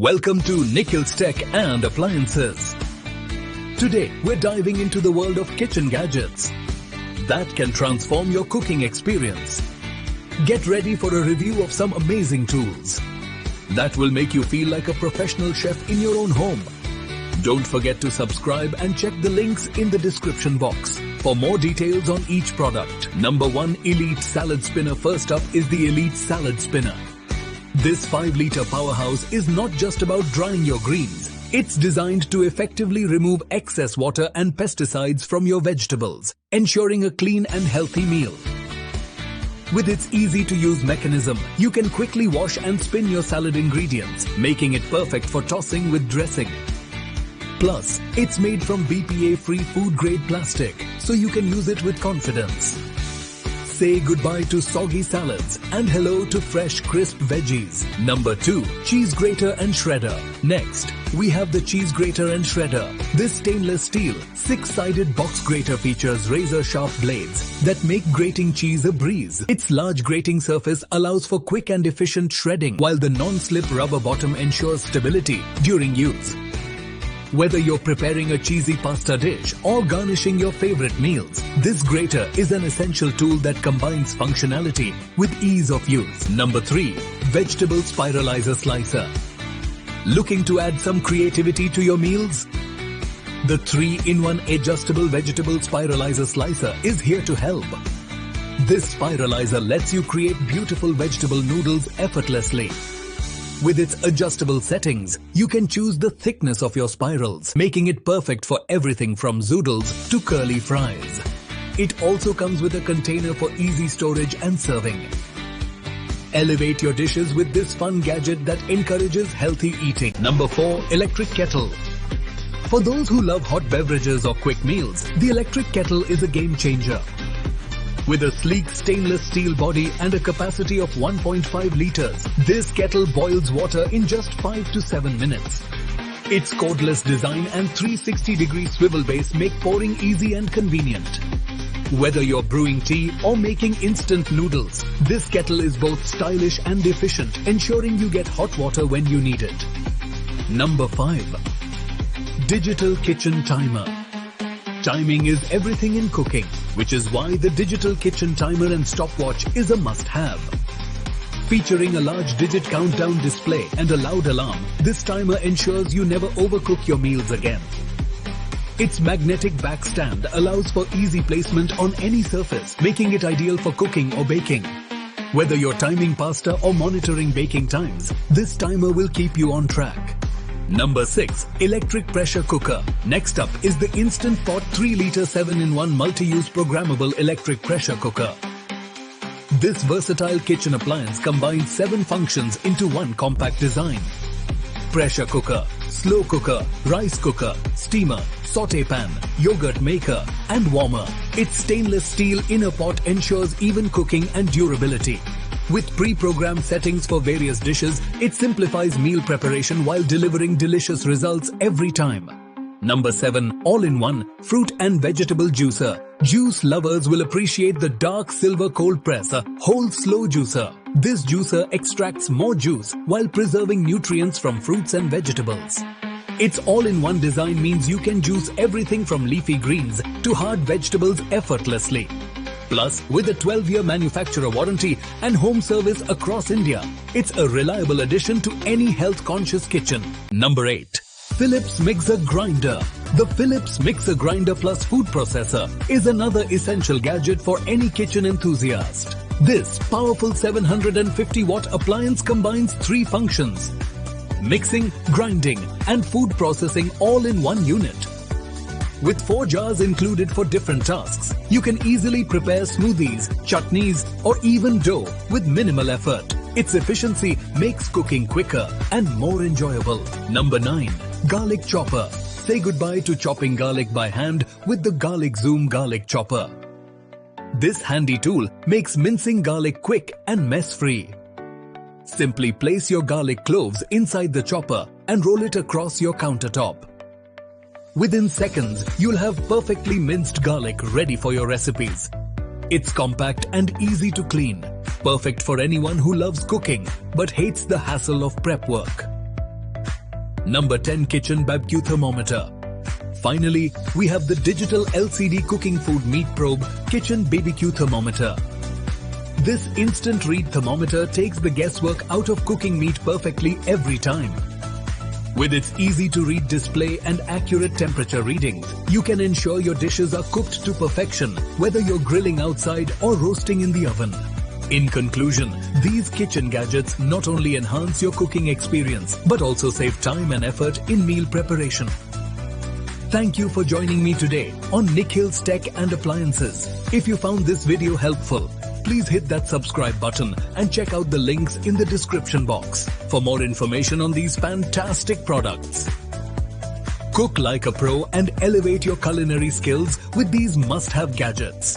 Welcome to Nikhil's Tech and Appliances. Today, we're diving into the world of kitchen gadgets that can transform your cooking experience. Get ready for a review of some amazing tools that will make you feel like a professional chef in your own home. Don't forget to subscribe and check the links in the description box for more details on each product. Number 1, Elite Salad Spinner. First up is the Elite Salad Spinner. This 5-liter powerhouse is not just about drying your greens. It's designed to effectively remove excess water and pesticides from your vegetables, ensuring a clean and healthy meal. With its easy-to-use mechanism, you can quickly wash and spin your salad ingredients, making it perfect for tossing with dressing. Plus, it's made from BPA-free food-grade plastic, so you can use it with confidence. Say goodbye to soggy salads and hello to fresh, crisp veggies. Number 2, Cheese Grater and Shredder. Next, we have the Cheese Grater and Shredder. This stainless steel, 6-sided box grater features razor-sharp blades that make grating cheese a breeze. Its large grating surface allows for quick and efficient shredding, while the non-slip rubber bottom ensures stability during use. Whether you're preparing a cheesy pasta dish or garnishing your favorite meals, this grater is an essential tool that combines functionality with ease of use. Number 3, Vegetable Spiralizer Slicer. Looking to add some creativity to your meals? The 3-in-1 adjustable vegetable spiralizer slicer is here to help. This spiralizer lets you create beautiful vegetable noodles effortlessly. With its adjustable settings, you can choose the thickness of your spirals, making it perfect for everything from zoodles to curly fries. It also comes with a container for easy storage and serving. Elevate your dishes with this fun gadget that encourages healthy eating. Number 4, Electric Kettle. For those who love hot beverages or quick meals, the electric kettle is a game changer. With a sleek stainless steel body and a capacity of 1.5 liters, this kettle boils water in just 5 to 7 minutes. Its cordless design and 360-degree swivel base make pouring easy and convenient. Whether you're brewing tea or making instant noodles, this kettle is both stylish and efficient, ensuring you get hot water when you need it. Number 5. Digital Kitchen Timer. Timing is everything in cooking, which is why the digital kitchen timer and stopwatch is a must-have. Featuring a large digit countdown display and a loud alarm, this timer ensures you never overcook your meals again. Its magnetic back stand allows for easy placement on any surface, making it ideal for cooking or baking. Whether you're timing pasta or monitoring baking times, this timer will keep you on track. Number 6, Electric Pressure Cooker. Next up is the Instant Pot 3-liter 7-in-1 multi-use programmable electric pressure cooker. This versatile kitchen appliance combines 7 functions into one compact design. Pressure cooker, slow cooker, rice cooker, steamer, saute pan, yogurt maker, and warmer. Its stainless steel inner pot ensures even cooking and durability. With pre-programmed settings for various dishes, it simplifies meal preparation while delivering delicious results every time. Number 7, All-in-One Fruit and Vegetable Juicer. Juice lovers will appreciate the dark silver cold press, a whole slow juicer. This juicer extracts more juice while preserving nutrients from fruits and vegetables. Its all-in-one design means you can juice everything from leafy greens to hard vegetables effortlessly. Plus, with a 12-year manufacturer warranty and home service across India, it's a reliable addition to any health-conscious kitchen. Number 8. Philips Mixer Grinder. The Philips Mixer Grinder Plus Food Processor is another essential gadget for any kitchen enthusiast. This powerful 750-watt appliance combines 3 functions: mixing, grinding, and food processing all in one unit. With 4 jars included for different tasks, you can easily prepare smoothies, chutneys, or even dough with minimal effort. Its efficiency makes cooking quicker and more enjoyable. Number 9. Garlic Chopper. Say goodbye to chopping garlic by hand with the Garlic Zoom Garlic Chopper. This handy tool makes mincing garlic quick and mess-free. Simply place your garlic cloves inside the chopper and roll it across your countertop. Within seconds, you'll have perfectly minced garlic ready for your recipes. It's compact and easy to clean, perfect for anyone who loves cooking but hates the hassle of prep work. Number 10, Kitchen BCQ Thermometer. Finally, we have the digital LCD cooking food meat probe Kitchen BCQ Thermometer. This instant read thermometer takes the guesswork out of cooking meat perfectly every time. With its easy-to-read display and accurate temperature readings, you can ensure your dishes are cooked to perfection, whether you're grilling outside or roasting in the oven. In conclusion, these kitchen gadgets not only enhance your cooking experience, but also save time and effort in meal preparation. Thank you for joining me today on Nikhil's Tech and Appliances. If you found this video helpful, please hit that subscribe button and check out the links in the description box for more information on these fantastic products. Cook like a pro and elevate your culinary skills with these must-have gadgets.